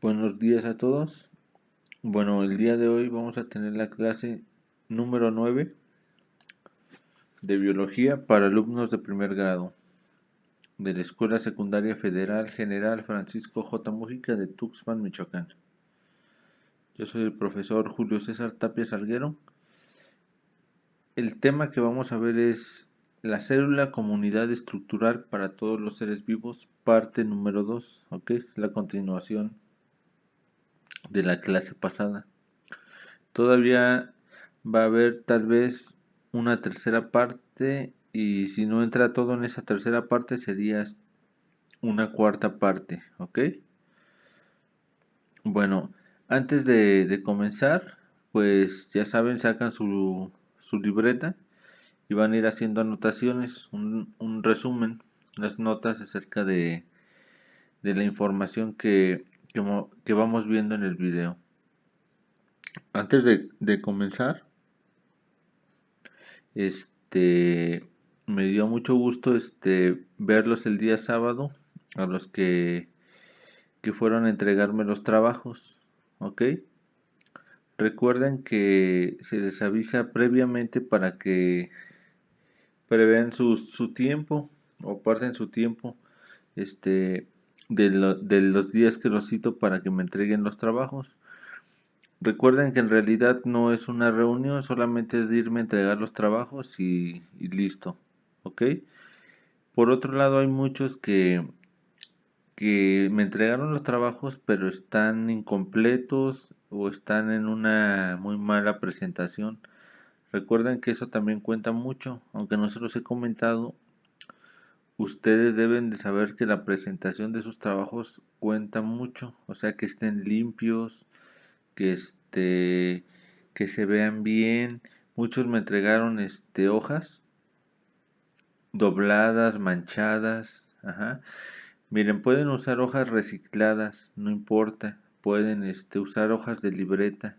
Buenos días a todos. Bueno, el día de hoy vamos a tener la clase número 9 de Biología para alumnos de primer grado de la Escuela Secundaria Federal General Francisco J. Mújica de Tuxpan, Michoacán. Yo soy el profesor Julio César Tapia Salguero. El tema que vamos a ver es la célula como unidad estructural para todos los seres vivos, parte número 2, ¿ok? La continuación de la clase pasada. Todavía va a haber tal vez una tercera parte, y si no entra todo en esa tercera parte sería una cuarta parte, ¿ok? Bueno, antes de comenzar, pues ya saben, sacan su libreta y van a ir haciendo anotaciones, un resumen, las notas acerca de la información que vamos viendo en el video. Antes de comenzar, me dio mucho gusto verlos el día sábado, a los que fueron a entregarme los trabajos, ¿ok? Recuerden que se les avisa previamente para que prevean su tiempo o parten su tiempo de los días que los cito para que me entreguen los trabajos. Recuerden que en realidad no es una reunión, solamente es de irme a entregar los trabajos y listo, ¿ok? Por otro lado, hay muchos que me entregaron los trabajos pero están incompletos o están en una muy mala presentación. Recuerden que eso también cuenta mucho, aunque no se los he comentado. Ustedes deben de saber que la presentación de sus trabajos cuenta mucho, o sea, que estén limpios, que se vean bien. Muchos me entregaron hojas dobladas, manchadas, ajá. Miren, pueden usar hojas recicladas, no importa. Pueden usar hojas de libreta.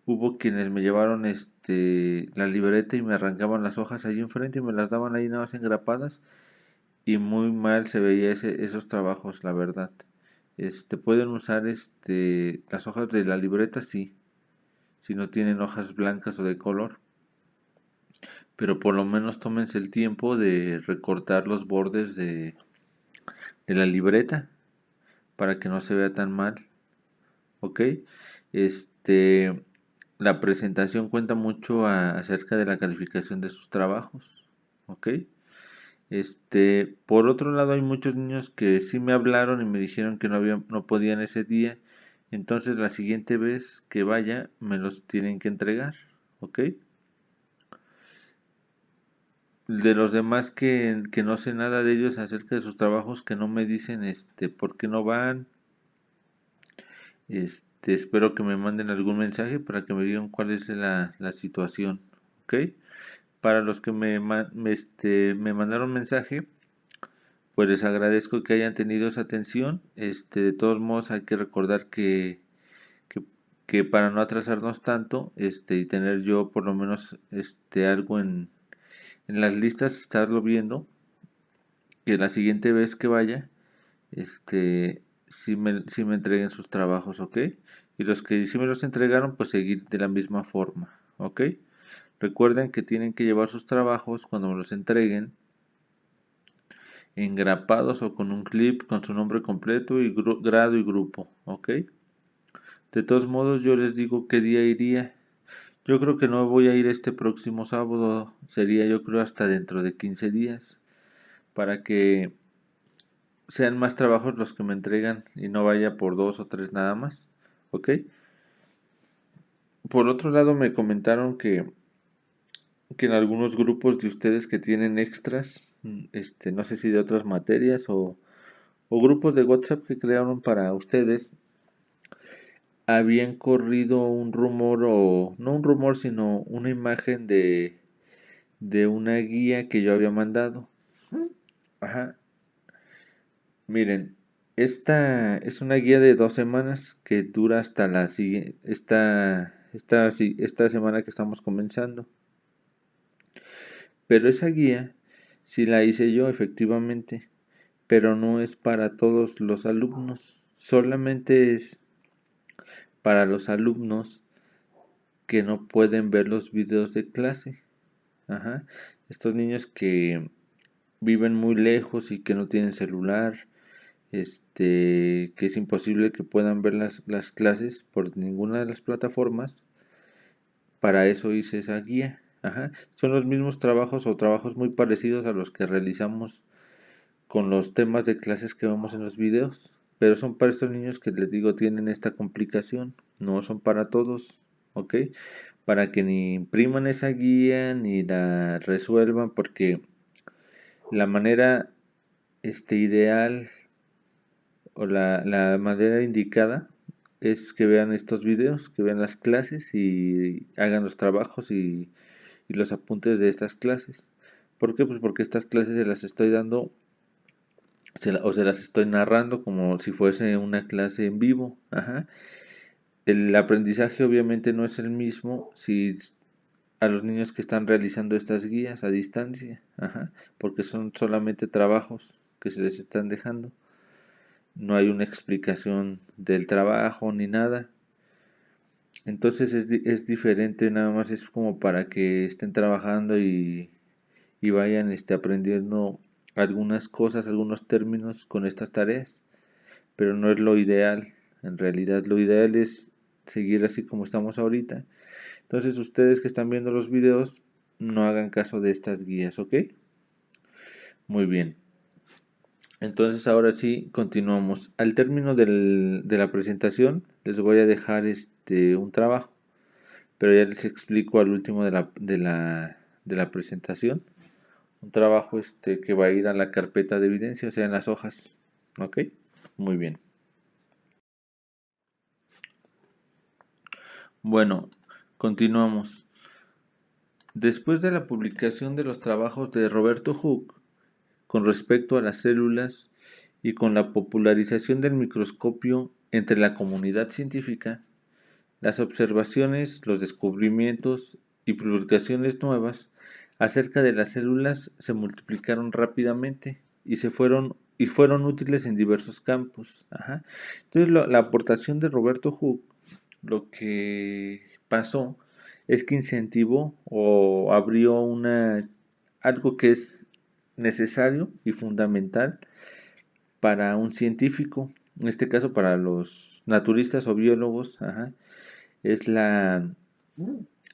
Hubo quienes me llevaron la libreta y me arrancaban las hojas ahí enfrente y me las daban ahí nada más engrapadas, y muy mal se veía esos trabajos, la verdad. Pueden usar las hojas de la libreta, sí, si no tienen hojas blancas o de color, pero por lo menos tómense el tiempo de recortar los bordes de la libreta para que no se vea tan mal, ¿ok? La presentación cuenta mucho acerca de la calificación de sus trabajos, ¿ok? Por otro lado, hay muchos niños que sí me hablaron y me dijeron que no podían ese día, entonces la siguiente vez que vaya me los tienen que entregar, ¿ok? De los demás que no sé nada de ellos acerca de sus trabajos, que no me dicen por qué no van. Espero que me manden algún mensaje para que me digan cuál es la situación, ¿ok? Para los que me mandaron mensaje, pues les agradezco que hayan tenido esa atención. De todos modos, hay que recordar que, que para no atrasarnos tanto, y tener yo por lo menos algo en las listas, estarlo viendo, que la siguiente vez que vaya, si me entreguen sus trabajos, ¿ok? Y los que sí me los entregaron, pues seguir de la misma forma, ¿ok? Recuerden que tienen que llevar sus trabajos cuando me los entreguen engrapados o con un clip con su nombre completo y grado y grupo, ¿ok? De todos modos, yo les digo qué día iría. Yo creo que no voy a ir este próximo sábado, sería yo creo hasta dentro de 15 días, para que sean más trabajos los que me entregan y no vaya por 2 o 3 nada más, ¿ok? Por otro lado, me comentaron que en algunos grupos de ustedes que tienen extras, no sé si de otras materias o grupos de WhatsApp que crearon para ustedes, habían corrido un rumor, o no un rumor, sino una imagen de una guía que yo había mandado. Ajá. Miren, esta es una guía de 2 semanas que dura hasta la siguiente, esta semana que estamos comenzando. Pero esa guía sí la hice yo efectivamente, pero no es para todos los alumnos, solamente es para los alumnos que no pueden ver los videos de clase. Ajá. Estos niños que viven muy lejos y que no tienen celular, que es imposible que puedan ver las clases por ninguna de las plataformas. Para eso hice esa guía. Ajá. Son los mismos trabajos o trabajos muy parecidos a los que realizamos con los temas de clases que vemos en los videos, pero son para estos niños que les digo tienen esta complicación, no son para todos, ¿ok? Para que ni impriman esa guía ni la resuelvan, porque la manera ideal o la manera indicada es que vean estos videos, que vean las clases y hagan los trabajos y los apuntes de estas clases. ¿Por qué? Pues porque estas clases se las estoy dando o se las estoy narrando como si fuese una clase en vivo. Ajá. El aprendizaje obviamente no es el mismo si a los niños que están realizando estas guías a distancia. Ajá. Porque son solamente trabajos que se les están dejando. No hay una explicación del trabajo ni nada. Entonces es diferente, nada más es como para que estén trabajando y vayan aprendiendo algunas cosas, algunos términos con estas tareas, pero no es lo ideal. En realidad lo ideal es seguir así como estamos ahorita. Entonces ustedes que están viendo los videos no hagan caso de estas guías, ¿ok? Muy bien. Entonces ahora sí continuamos. Al término de la presentación les voy a dejar un trabajo, pero ya les explico al último de la presentación. Un trabajo que va a ir a la carpeta de evidencia, o sea, en las hojas. ¿Ok? Muy bien. Bueno, continuamos. Después de la publicación de los trabajos de Roberto Hooke con respecto a las células y con la popularización del microscopio entre la comunidad científica, las observaciones, los descubrimientos y publicaciones nuevas acerca de las células se multiplicaron rápidamente y fueron útiles en diversos campos. Ajá. Entonces la aportación de Roberto Hooke, lo que pasó es que incentivó o abrió algo que es necesario y fundamental para un científico, en este caso para los naturistas o biólogos. Ajá. Es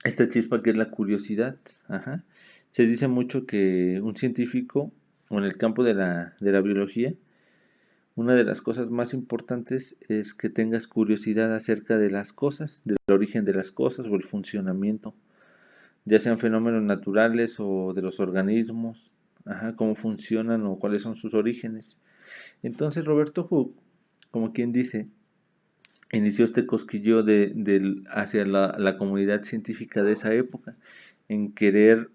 esta chispa que es la curiosidad. Ajá. Se dice mucho que un científico, o en el campo de la biología, una de las cosas más importantes es que tengas curiosidad acerca de las cosas, del origen de las cosas o el funcionamiento, ya sean fenómenos naturales o de los organismos, ajá, cómo funcionan o cuáles son sus orígenes. Entonces Roberto Hooke, como quien dice, inició este cosquilleo hacia la comunidad científica de esa época, en querer,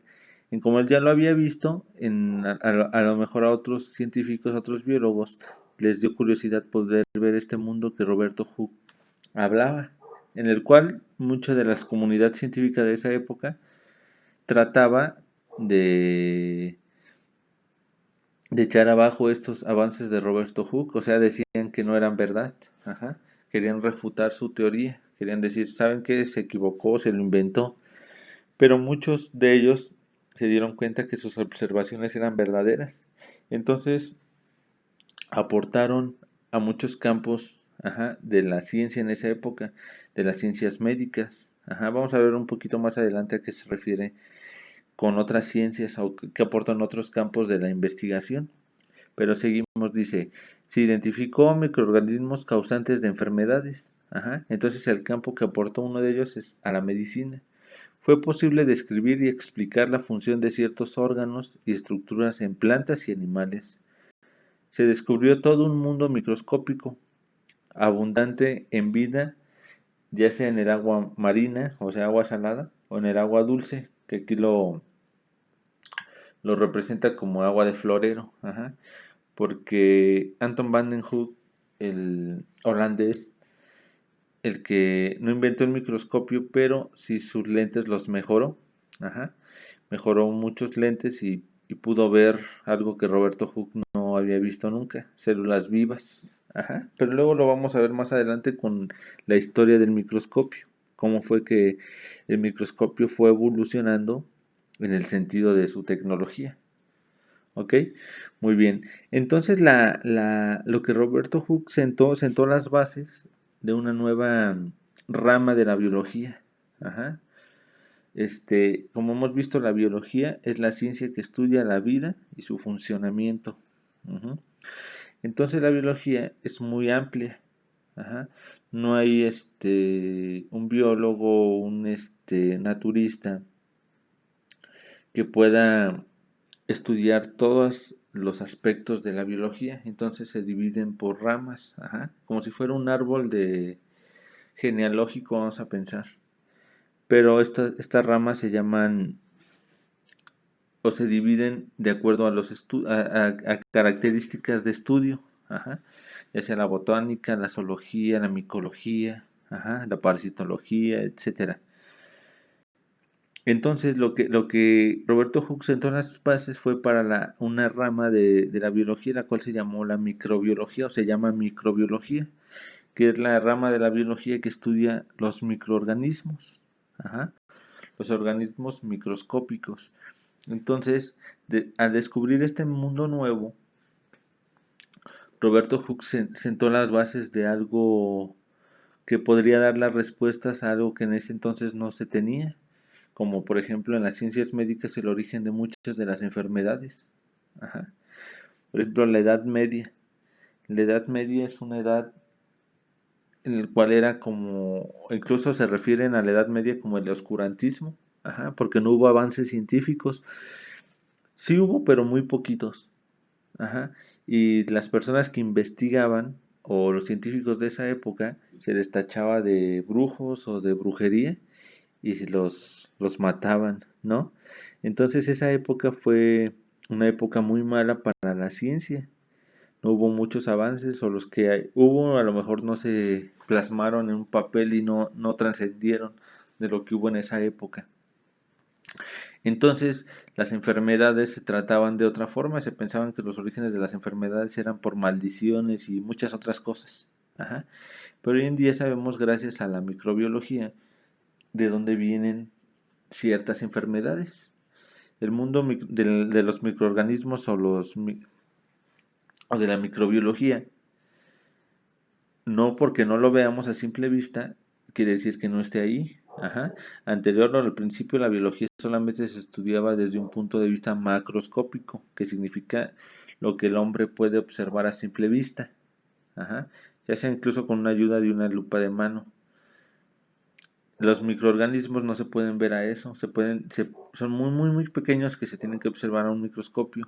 en como él ya lo había visto, a lo mejor a otros científicos, a otros biólogos, les dio curiosidad poder ver este mundo que Roberto Hooke hablaba, en el cual mucha de la comunidad científica de esa época trataba de, de echar abajo estos avances de Roberto Hooke, o sea, decían que no eran verdad. Ajá. Querían refutar su teoría, querían decir, ¿saben qué? Se equivocó, se lo inventó, pero muchos de ellos se dieron cuenta que sus observaciones eran verdaderas. Entonces aportaron a muchos campos, ajá, de la ciencia en esa época, de las ciencias médicas. Ajá. Vamos a ver un poquito más adelante a qué se refiere con otras ciencias o que aportan otros campos de la investigación. Pero seguimos, dice, se identificó microorganismos causantes de enfermedades. Ajá. Entonces el campo que aportó uno de ellos es a la medicina. Fue posible describir y explicar la función de ciertos órganos y estructuras en plantas y animales. Se descubrió todo un mundo microscópico, abundante en vida, ya sea en el agua marina, o sea, agua salada, o en el agua dulce, que aquí lo representa como agua de florero. Ajá. Porque Anton van den Hoek, el holandés, el que no inventó el microscopio, pero sí sus lentes los mejoró. Ajá. Mejoró muchos lentes y pudo ver algo que Roberto Hooke no había visto nunca, células vivas. Ajá. Pero luego lo vamos a ver más adelante con la historia del microscopio, cómo fue que el microscopio fue evolucionando en el sentido de su tecnología. ¿Ok? Muy bien. Entonces lo que Roberto Hooke sentó las bases de una nueva rama de la biología. Ajá. Como hemos visto, la biología es la ciencia que estudia la vida y su funcionamiento. Ujú. Entonces la biología es muy amplia. Ajá. No hay un biólogo, un naturista que pueda estudiar todos los aspectos de la biología. Entonces se dividen por ramas, ajá, como si fuera un árbol de genealógico, vamos a pensar. Pero estas ramas se llaman o se dividen de acuerdo a a características de estudio, ajá, ya sea la botánica, la zoología, la micología, ajá, la parasitología, etcétera. Entonces, lo que Roberto Hooke sentó en las bases fue para una rama de la biología, la cual se llamó la microbiología, o se llama microbiología, que es la rama de la biología que estudia los microorganismos, ajá, los organismos microscópicos. Entonces, al descubrir este mundo nuevo, Roberto Hooke sentó las bases de algo que podría dar las respuestas a algo que en ese entonces no se tenía, como por ejemplo en las ciencias médicas el origen de muchas de las enfermedades. Ajá. Por ejemplo, la Edad Media. La Edad Media es una edad en la cual era como, incluso se refieren a la Edad Media como el oscurantismo, ajá, porque no hubo avances científicos. Sí hubo, pero muy poquitos. Ajá. Y las personas que investigaban, o los científicos de esa época, se les tachaba de brujos o de brujería y se los mataban, ¿no? Entonces esa época fue una época muy mala para la ciencia. No hubo muchos avances o los que hubo a lo mejor no se plasmaron en un papel y no trascendieron de lo que hubo en esa época. Entonces las enfermedades se trataban de otra forma, se pensaban que los orígenes de las enfermedades eran por maldiciones y muchas otras cosas. Ajá. Pero hoy en día sabemos, gracias a la microbiología, de dónde vienen ciertas enfermedades. El mundo de los microorganismos o de la microbiología, no porque no lo veamos a simple vista, quiere decir que no esté ahí. Ajá. Anterior al principio la biología solamente se estudiaba desde un punto de vista macroscópico, que significa lo que el hombre puede observar a simple vista. Ajá. Ya sea incluso con una ayuda de una lupa de mano. Los microorganismos no se pueden ver a eso, son muy pequeños que se tienen que observar a un microscopio,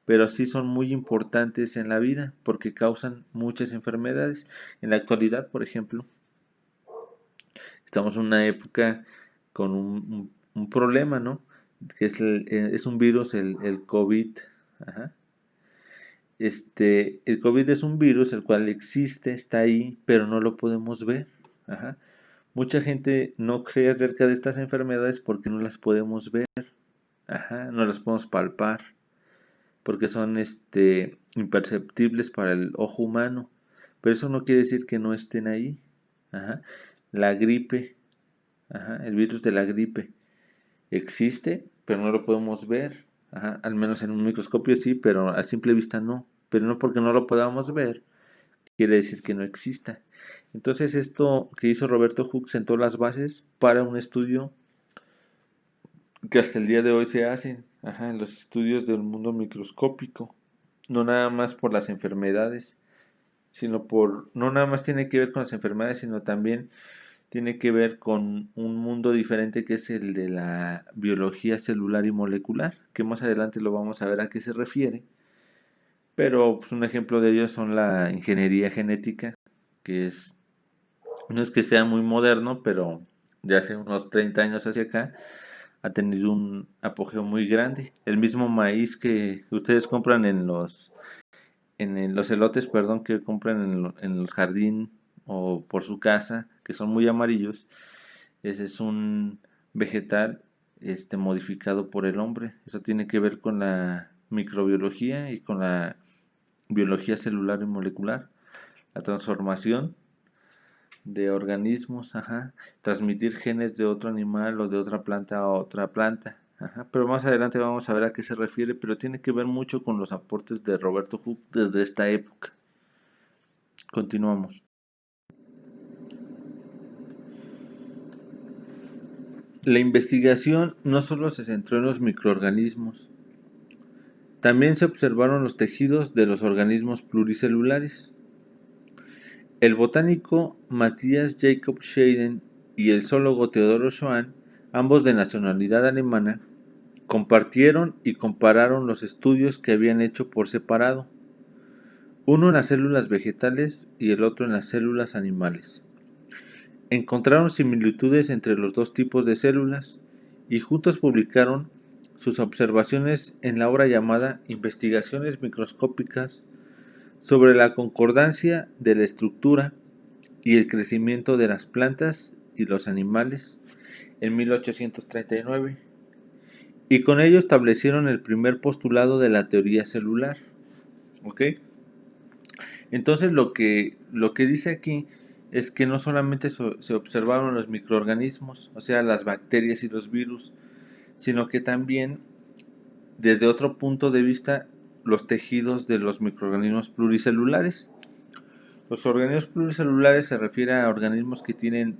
pero sí son muy importantes en la vida porque causan muchas enfermedades. En la actualidad, por ejemplo, estamos en una época con un problema, ¿no? Que es un virus, el COVID. Ajá. El COVID es un virus el cual existe, está ahí, pero no lo podemos ver. Ajá. Mucha gente no cree acerca de estas enfermedades porque no las podemos ver, ajá, no las podemos palpar, porque son imperceptibles para el ojo humano, pero eso no quiere decir que no estén ahí. Ajá. La gripe, ajá, el virus de la gripe existe, pero no lo podemos ver, ajá, al menos en un microscopio sí, pero a simple vista no, pero no porque no lo podamos ver quiere decir que no exista. Entonces esto que hizo Roberto Hooke sentó las bases para un estudio que hasta el día de hoy se hacen, ajá, en los estudios del mundo microscópico, no nada más por las enfermedades, no nada más tiene que ver con las enfermedades, sino también tiene que ver con un mundo diferente que es el de la biología celular y molecular, que más adelante lo vamos a ver a qué se refiere, pero pues, un ejemplo de ello son la ingeniería genética, que no es que sea muy moderno, pero de hace unos 30 años hacia acá, ha tenido un apogeo muy grande. El mismo maíz que ustedes compran en los elotes, perdón, que compran en los jardín o por su casa, que son muy amarillos, ese es un vegetal modificado por el hombre. Eso tiene que ver con la microbiología y con la biología celular y molecular, la transformación de organismos, transmitir genes de otro animal o de otra planta a otra planta. Pero más adelante vamos a ver a qué se refiere, pero tiene que ver mucho con los aportes de Roberto Hooke desde esta época. Continuamos. La investigación no solo se centró en los microorganismos, también se observaron los tejidos de los organismos pluricelulares. El botánico Matthias Jakob Schleiden y el zoólogo Theodor Schwann, ambos de nacionalidad alemana, compartieron y compararon los estudios que habían hecho por separado, uno en las células vegetales y el otro en las células animales. Encontraron similitudes entre los dos tipos de células y juntos publicaron sus observaciones en la obra llamada Investigaciones microscópicas sobre la concordancia de la estructura y el crecimiento de las plantas y los animales en 1839, y con ello establecieron el primer postulado de la teoría celular. ¿Ok? Entonces lo que dice aquí es que no solamente se observaron los microorganismos, o sea, las bacterias y los virus, sino que también, desde otro punto de vista, los tejidos de los microorganismos pluricelulares. Los organismos pluricelulares se refiere a organismos que tienen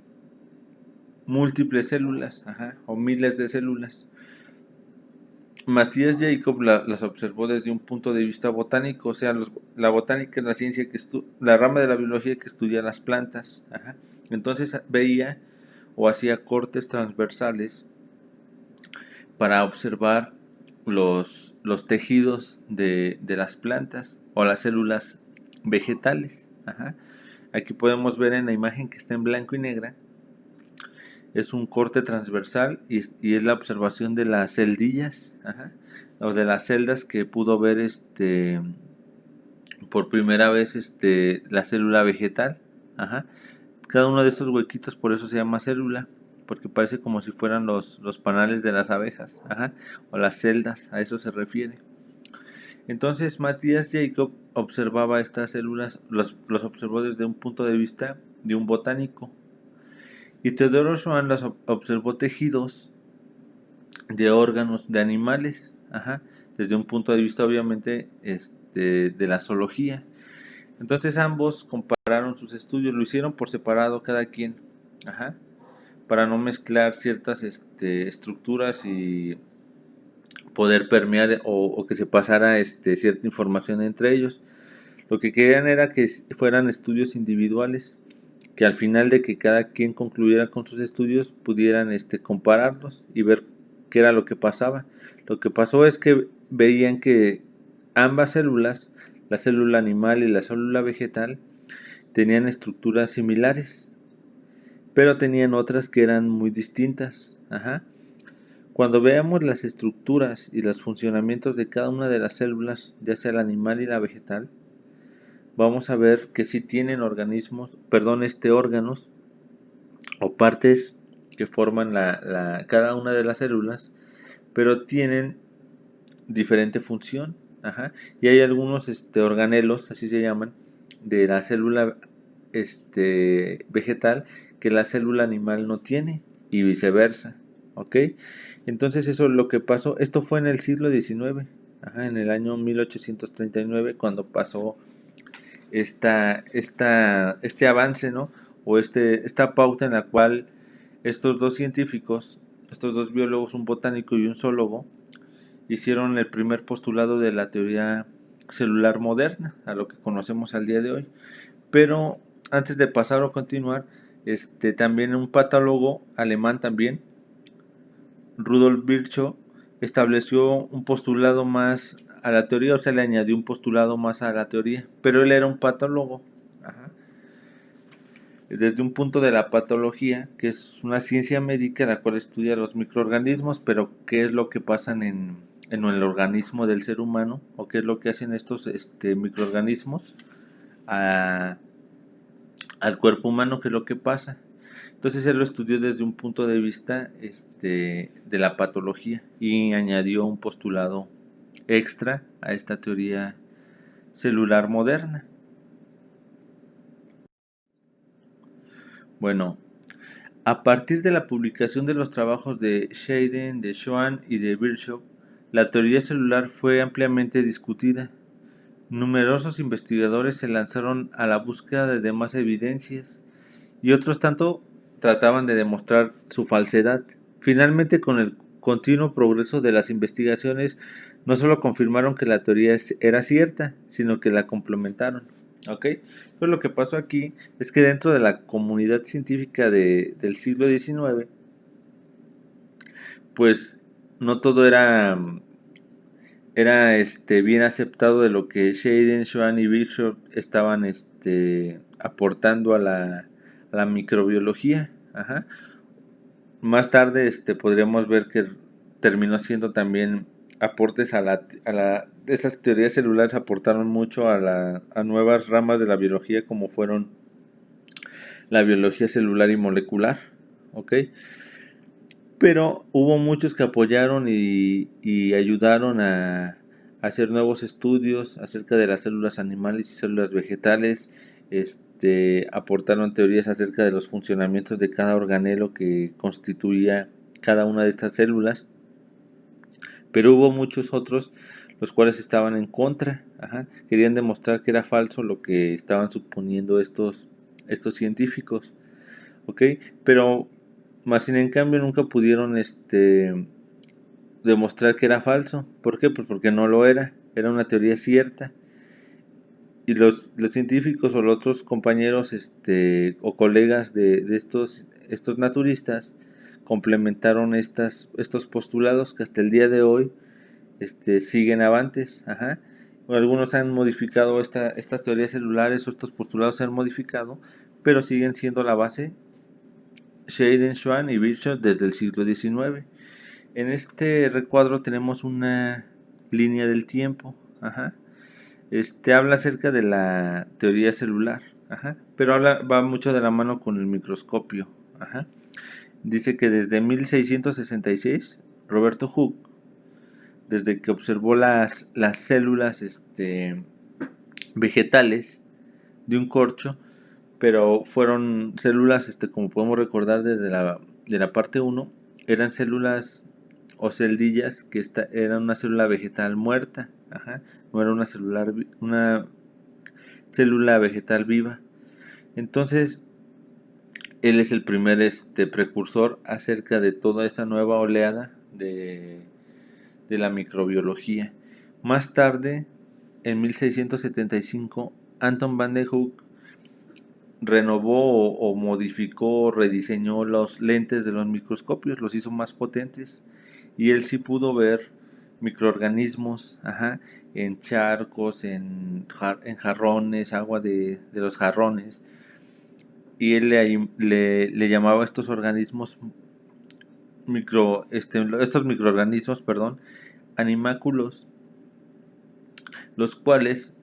múltiples células, o miles de células. Matthias Jakob las observó desde un punto de vista botánico, o sea, la botánica es la ciencia la rama de la biología que estudia las plantas. Entonces veía o hacía cortes transversales para observar los tejidos de las plantas o las células vegetales. Aquí podemos ver en la imagen que está en blanco y negra, es un corte transversal y es la observación de las celdillas, o de las celdas que pudo ver por primera vez la célula vegetal. Cada uno de estos huequitos por eso se llama célula, porque parece como si fueran los panales de las abejas, o las celdas, a eso se refiere. Entonces Matthias Jakob observaba estas células, los observó desde un punto de vista de un botánico, y Theodor Schwann las observó tejidos de órganos de animales, desde un punto de vista obviamente de la zoología. Entonces ambos compararon sus estudios, lo hicieron por separado cada quien, para no mezclar ciertas estructuras y poder permear o que se pasara cierta información entre ellos. Lo que querían era que fueran estudios individuales, que al final de que cada quien concluyera con sus estudios pudieran compararlos y ver qué era lo que pasaba. Lo que pasó es que veían que ambas células, la célula animal y la célula vegetal, tenían estructuras similares, pero tenían otras que eran muy distintas. Cuando veamos las estructuras y los funcionamientos de cada una de las células, ya sea la animal y la vegetal, vamos a ver que sí tienen órganos o partes que forman cada una de las células, pero tienen diferente función. Y hay algunos organelos, así se llaman, de la célula vegetal que la célula animal no tiene, y viceversa. ¿Ok? Entonces eso es lo que pasó. Esto fue en el siglo XIX, en el año 1839, cuando pasó este avance, ¿no? O esta pauta en la cual estos dos científicos, estos dos biólogos, un botánico y un zoólogo, hicieron el primer postulado de la teoría celular moderna, a lo que conocemos al día de hoy. Pero antes de pasar o continuar, también un patólogo alemán también, Rudolf Virchow, estableció un postulado más a la teoría, o sea, le añadió un postulado más a la teoría, pero él era un patólogo. Desde un punto de la patología, que es una ciencia médica la cual estudia los microorganismos, pero qué es lo que pasa en el organismo del ser humano, o qué es lo que hacen estos microorganismos al cuerpo humano, qué es lo que pasa. Entonces él lo estudió desde un punto de vista de la patología y añadió un postulado extra a esta teoría celular moderna. Bueno, a partir de la publicación de los trabajos de Scheiden, de Schwann y de Virchow, la teoría celular fue ampliamente discutida. Numerosos investigadores se lanzaron a la búsqueda de demás evidencias y otros tanto trataban de demostrar su falsedad. Finalmente, con el continuo progreso de las investigaciones, no solo confirmaron que la teoría era cierta, sino que la complementaron. ¿Ok? Entonces lo que pasó aquí es que dentro de la comunidad científica del siglo XIX, pues no todo era bien aceptado de lo que Scheiden, Schwann y Virchow estaban aportando a la microbiología. Ajá. Más tarde podríamos ver que terminó siendo también aportes estas teorías celulares aportaron mucho a nuevas ramas de la biología como fueron la biología celular y molecular, ¿ok? Pero hubo muchos que apoyaron y ayudaron a hacer nuevos estudios acerca de las células animales y células vegetales. Aportaron teorías acerca de los funcionamientos de cada organelo que constituía cada una de estas células. Pero hubo muchos otros los cuales estaban en contra. Ajá. Querían demostrar que era falso lo que estaban suponiendo estos científicos. ¿Ok? Pero más sin en cambio nunca pudieron demostrar que era falso. ¿Por qué? Pues porque no lo era. Era una teoría cierta. Y los científicos o los otros compañeros o colegas de estos naturistas complementaron estos postulados que hasta el día de hoy siguen avantes. Ajá. Algunos han modificado estas teorías celulares o estos postulados se han modificado, pero siguen siendo la base Scheiden, Schwann y Virchow desde el siglo XIX. En este recuadro tenemos una línea del tiempo. Ajá. Habla acerca de la teoría celular. Ajá. Pero va mucho de la mano con el microscopio. Ajá. Dice que desde 1666 Roberto Hooke, desde que observó las células vegetales de un corcho, pero fueron células, como podemos recordar desde de la parte 1, eran células o celdillas que eran una célula vegetal muerta. Ajá. No era una célula vegetal viva. Entonces, él es el primer precursor acerca de toda esta nueva oleada de la microbiología. Más tarde, en 1675, Anton van der Hoek renovó o modificó o rediseñó los lentes de los microscopios, los hizo más potentes y él sí pudo ver microorganismos, ajá, en charcos, en jarrones, agua de los jarrones, y él le llamaba a estos organismos estos microorganismos, perdón, animáculos, los cuales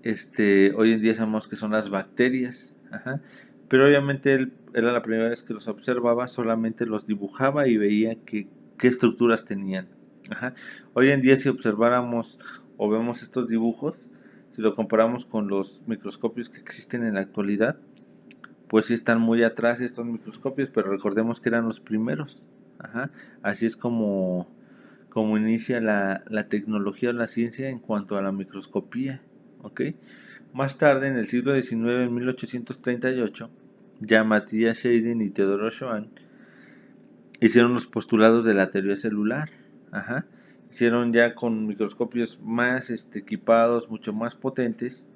hoy en día sabemos que son las bacterias. Ajá. Pero obviamente él era la primera vez que los observaba, solamente los dibujaba y veía qué estructuras tenían. Ajá. Hoy en día si observáramos o vemos estos dibujos, si lo comparamos con los microscopios que existen en la actualidad, pues sí están muy atrás estos microscopios, pero recordemos que eran los primeros. Ajá. Así es como inicia la tecnología o la ciencia en cuanto a la microscopía. ¿Ok? Más tarde, en el siglo XIX, en 1838, ya Matthias Scheiden y Theodor Schwann hicieron los postulados de la teoría celular. Ajá. Hicieron ya con microscopios más equipados, mucho más potentes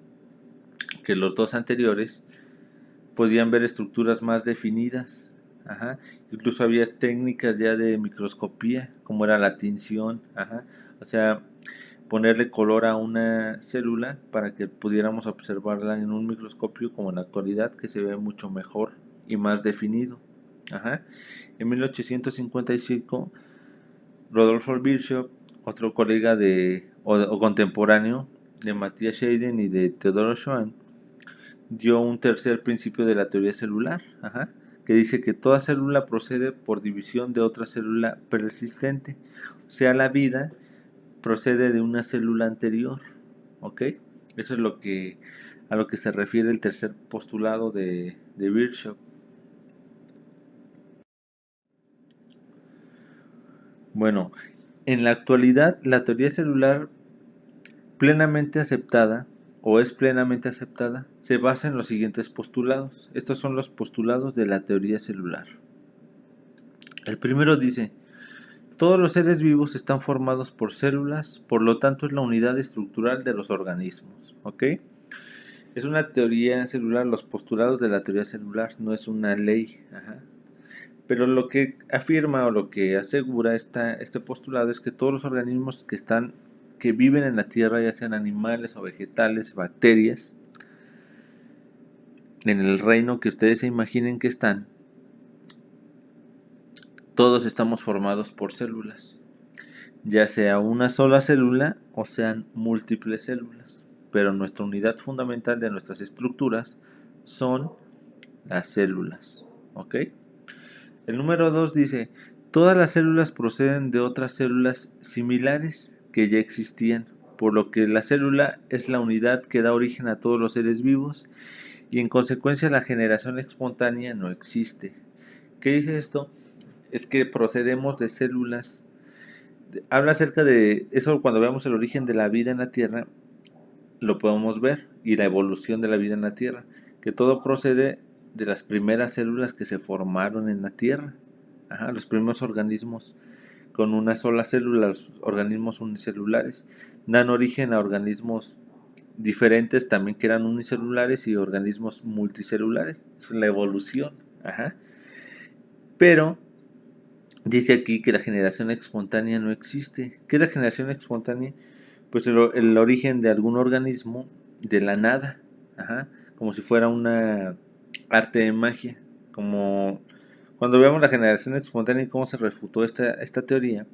que los dos anteriores. Podían ver estructuras más definidas. Ajá. Incluso había técnicas ya de microscopía, como era la tinción. Ajá. O sea, ponerle color a una célula para que pudiéramos observarla en un microscopio como en la actualidad, que se ve mucho mejor y más definido. Ajá. En 1855, Rodolfo Virchow, otro colega o contemporáneo de Matthias Scheiden y de Theodor Schwann, dio un tercer principio de la teoría celular. Ajá, que dice que toda célula procede por división de otra célula persistente, o sea, la vida procede de una célula anterior. ¿Ok? Eso es a lo que se refiere el tercer postulado de Virchow. Bueno, en la actualidad la teoría celular plenamente aceptada o es plenamente aceptada se basa en los siguientes postulados. Estos son los postulados de la teoría celular. El primero dice: todos los seres vivos están formados por células, por lo tanto es la unidad estructural de los organismos. ¿Ok? Es una teoría celular, los postulados de la teoría celular, no es una ley. Ajá. Pero lo que afirma o lo que asegura este postulado es que todos los organismos que viven en la Tierra, ya sean animales o vegetales, bacterias, en el reino que ustedes se imaginen que están, todos estamos formados por células, ya sea una sola célula o sean múltiples células, pero nuestra unidad fundamental de nuestras estructuras son las células. ¿Ok? El número 2 dice: todas las células proceden de otras células similares que ya existían, por lo que la célula es la unidad que da origen a todos los seres vivos y en consecuencia la generación espontánea no existe. ¿Qué dice esto? Es que procedemos de células. Habla acerca de eso cuando veamos el origen de la vida en la Tierra, lo podemos ver, y la evolución de la vida en la Tierra, que todo procede de las primeras células que se formaron en la Tierra. Ajá, los primeros organismos con una sola célula, los organismos unicelulares, dan origen a organismos diferentes también que eran unicelulares y organismos multicelulares. Es la evolución. Ajá. Pero dice aquí que la generación espontánea no existe. ¿Qué es la generación espontánea? Pues el origen de algún organismo de la nada. Ajá. Como si fuera una arte de magia. Como cuando veamos la generación espontánea y cómo se refutó esta teoría,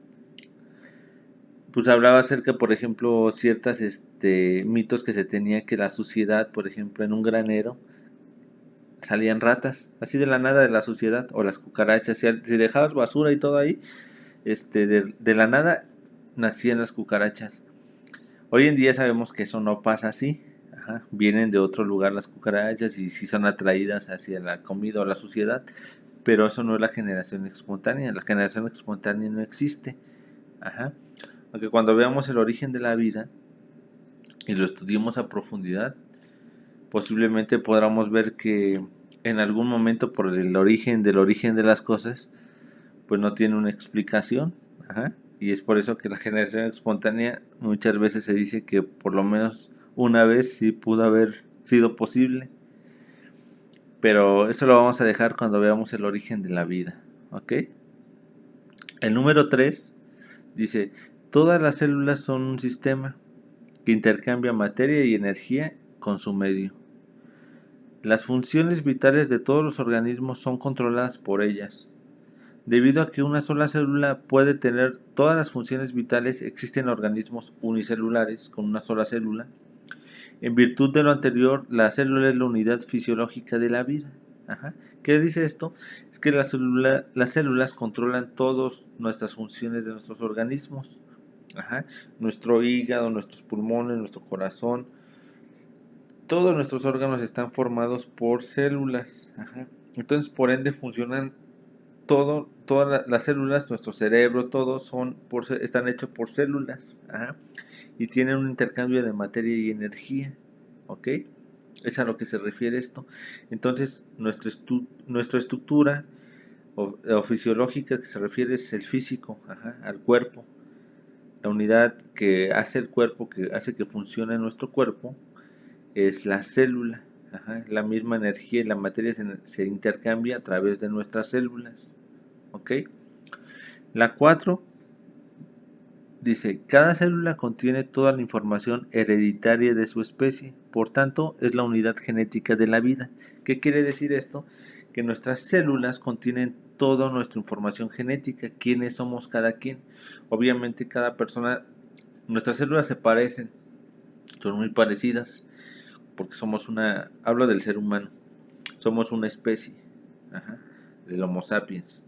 pues hablaba acerca, por ejemplo, ciertas mitos que se tenía que la suciedad, por ejemplo, en un granero salían ratas, así de la nada de la suciedad, o las cucarachas, si dejabas basura y todo ahí, de la nada nacían las cucarachas. Hoy en día sabemos que eso no pasa así. Ajá, vienen de otro lugar las cucarachas y sí son atraídas hacia la comida o la suciedad, pero eso no es la generación espontánea. La generación espontánea no existe. Ajá. Aunque cuando veamos el origen de la vida y lo estudiemos a profundidad, posiblemente podamos ver que en algún momento por el origen de las cosas, pues no tiene una explicación. Ajá. Y es por eso que la generación espontánea muchas veces se dice que por lo menos una vez sí pudo haber sido posible. Pero eso lo vamos a dejar cuando veamos el origen de la vida. ¿Ok? El número 3 dice: todas las células son un sistema que intercambia materia y energía con su medio. Las funciones vitales de todos los organismos son controladas por ellas. Debido a que una sola célula puede tener todas las funciones vitales, existen organismos unicelulares con una sola célula. En virtud de lo anterior, la célula es la unidad fisiológica de la vida. Ajá. ¿Qué dice esto? Es que las células controlan todas nuestras funciones de nuestros organismos. Ajá. Nuestro hígado, nuestros pulmones, nuestro corazón, todos nuestros órganos están formados por células. Ajá. Entonces, por ende, funcionan todas las células, nuestro cerebro, todos están hechos por células. Ajá. Y tienen un intercambio de materia y energía. ¿Ok? Es a lo que se refiere esto. Entonces, nuestra estructura o fisiológica que se refiere es el físico, ajá, al cuerpo. La unidad que hace el cuerpo, que hace que funcione nuestro cuerpo, es la célula. Ajá, la misma energía y la materia se intercambia a través de nuestras células. ¿Ok? La 4 dice: cada célula contiene toda la información hereditaria de su especie, por tanto es la unidad genética de la vida. ¿Qué quiere decir esto? Que nuestras células contienen toda nuestra información genética, quiénes somos cada quien. Obviamente cada persona, nuestras células se parecen, son muy parecidas, porque hablo del ser humano, somos una especie, ajá, del Homo sapiens.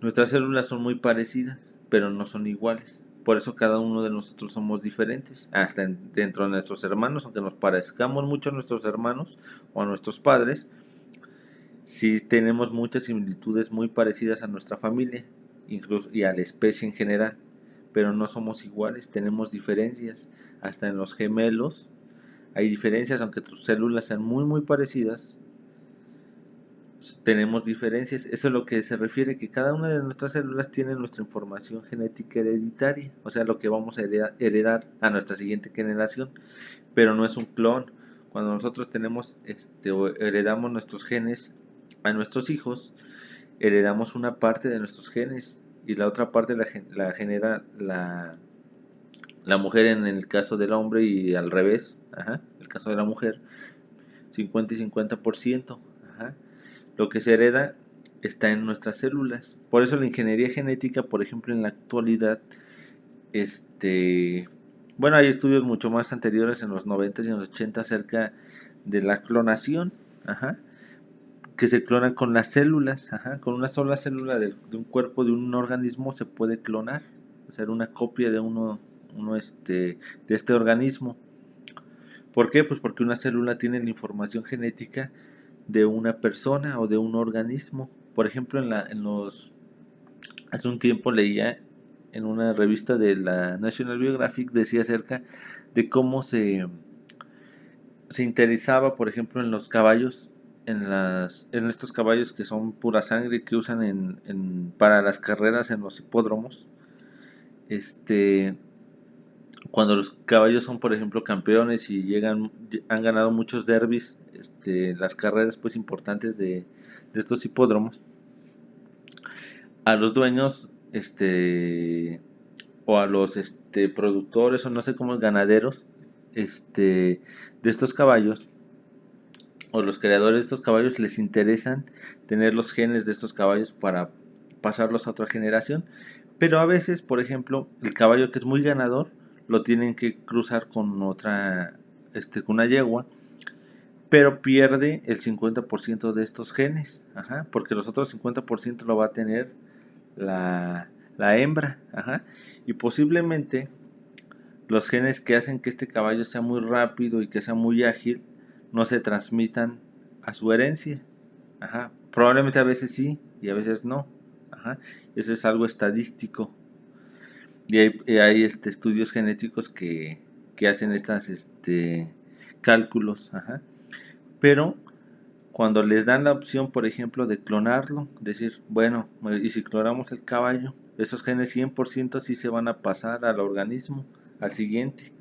Nuestras células son muy parecidas, pero no son iguales. por eso cada uno de nosotros somos diferentes, hasta dentro de nuestros hermanos, aunque nos parezcamos mucho a nuestros hermanos o a nuestros padres, sí tenemos muchas similitudes muy parecidas a nuestra familia, incluso y a la especie en general, pero no somos iguales, tenemos diferencias, hasta en los gemelos hay diferencias, aunque tus células sean muy parecidas, tenemos diferencias. Eso es lo que se refiere, que cada una de nuestras células tiene nuestra información genética hereditaria, o sea, lo que vamos a heredar a nuestra siguiente generación, pero no es un clon. Cuando nosotros tenemos, o heredamos nuestros genes a nuestros hijos, heredamos una parte de nuestros genes y la otra parte la genera la mujer en el caso del hombre y al revés, el caso de la mujer, 50 y 50%. Lo que se hereda está en nuestras células. Por eso la ingeniería genética, por ejemplo, en la actualidad, bueno, hay estudios mucho más anteriores en los 90 y en los 80 acerca de la clonación, que se clonan con las células, con una sola célula de un cuerpo de un organismo se puede clonar, hacer una copia de de este organismo. ¿Por qué? Pues porque una célula tiene la información genética de una persona o de un organismo. Por ejemplo, hace un tiempo leía en una revista de la National Geographic, decía acerca de cómo se interesaba, por ejemplo, en los caballos, en estos caballos que son pura sangre, que usan para las carreras en los hipódromos. Cuando los caballos son, por ejemplo, campeones y han ganado muchos derbis, las carreras pues importantes de estos hipódromos, a los dueños, o a los productores o no sé cómo ganaderos, de estos caballos, o los creadores de estos caballos, les interesan tener los genes de estos caballos para pasarlos a otra generación. Pero a veces, por ejemplo, el caballo que es muy ganador lo tienen que cruzar con con una yegua, pero pierde el 50% de estos genes, porque los otros 50% lo va a tener la hembra, y posiblemente los genes que hacen que este caballo sea muy rápido y que sea muy ágil no se transmitan a su herencia. Probablemente a veces sí y a veces no. Eso es algo estadístico. Y hay estudios genéticos que hacen estas cálculos. Pero cuando les dan la opción, por ejemplo, de clonarlo, decir, bueno, y si clonamos el caballo, esos genes 100% sí se van a pasar al organismo, al siguiente.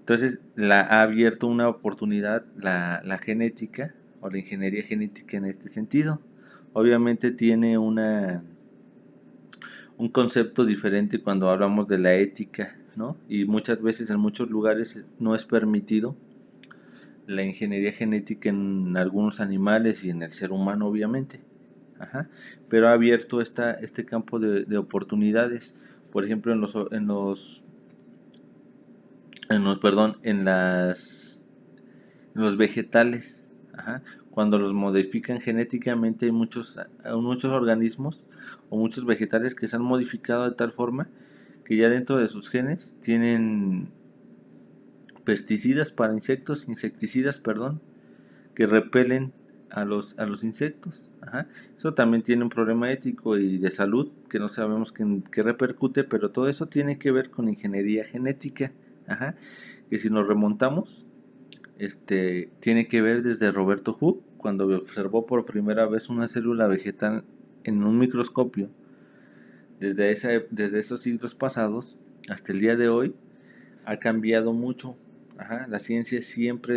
Entonces ha abierto una oportunidad la genética o la ingeniería genética en este sentido. Obviamente tiene un concepto diferente cuando hablamos de la ética, ¿no? Y muchas veces en muchos lugares no es permitido la ingeniería genética en algunos animales y en el ser humano, obviamente. Pero ha abierto este campo de oportunidades. Por ejemplo, en los vegetales, cuando los modifican genéticamente, hay muchos organismos o muchos vegetales que se han modificado de tal forma que ya dentro de sus genes tienen pesticidas para insectos, insecticidas, perdón, que repelen a los insectos. Eso también tiene un problema ético y de salud que no sabemos qué repercute, pero todo eso tiene que ver con ingeniería genética. Que si nos remontamos, tiene que ver desde Roberto Hooke, cuando observó por primera vez una célula vegetal en un microscopio. Desde esos siglos pasados hasta el día de hoy ha cambiado mucho. La ciencia siempre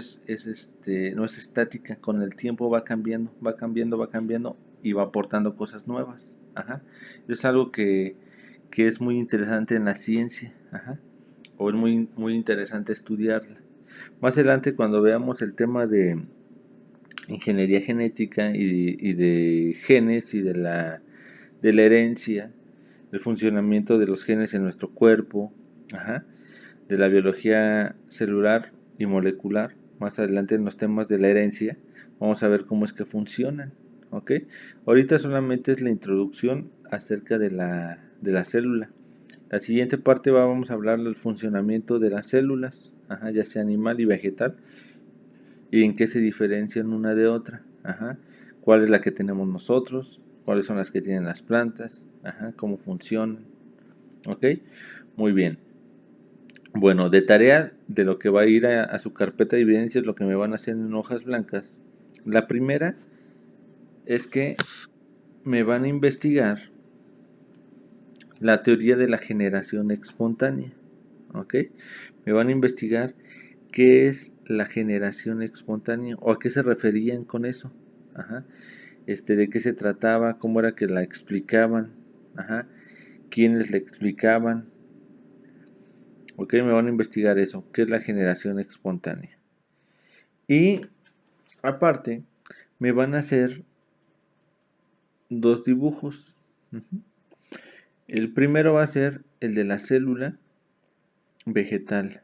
no es estática, con el tiempo va cambiando y va aportando cosas nuevas. Es algo que es muy interesante en la ciencia, o es muy interesante estudiarla. Más adelante, cuando veamos el tema de ingeniería genética y de genes y de la herencia, el funcionamiento de los genes en nuestro cuerpo, de la biología celular y molecular, más adelante en los temas de la herencia, vamos a ver cómo es que funcionan. Ahorita solamente es la introducción acerca de la célula. La siguiente parte vamos a hablar del funcionamiento de las células, ya sea animal y vegetal, y en qué se diferencian una de otra, cuál es la que tenemos nosotros, cuáles son las que tienen las plantas, cómo funcionan, ok, muy bien. Bueno, de tarea de lo que va a ir a su carpeta de evidencias, lo que me van a hacer en hojas blancas, la primera es que me van a investigar la teoría de la generación espontánea, ¿ok? Me van a investigar qué es la generación espontánea o a qué se referían con eso, de qué se trataba, cómo era que la explicaban, quiénes la explicaban, ok, me van a investigar eso, qué es la generación espontánea. Y aparte, me van a hacer dos dibujos. El primero va a ser el de la célula vegetal.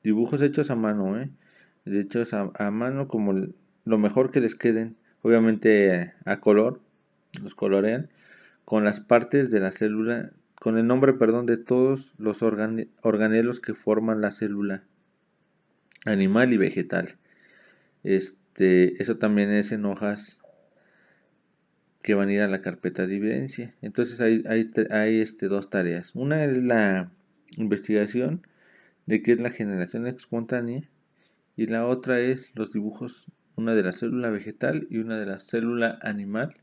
Dibujos hechos a mano, hechos a mano como lo mejor que les queden. Obviamente a color, los colorean con las partes de la célula, con el nombre, perdón, de todos los organelos que forman la célula animal y vegetal. Eso también es en hojas que van a ir a la carpeta de evidencia. Entonces hay dos tareas. Una es la investigación de qué es la generación espontánea y la otra es los dibujos, una de la célula vegetal y una de la célula animal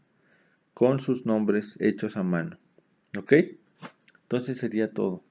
con sus nombres hechos a mano. ¿Ok? Entonces sería todo.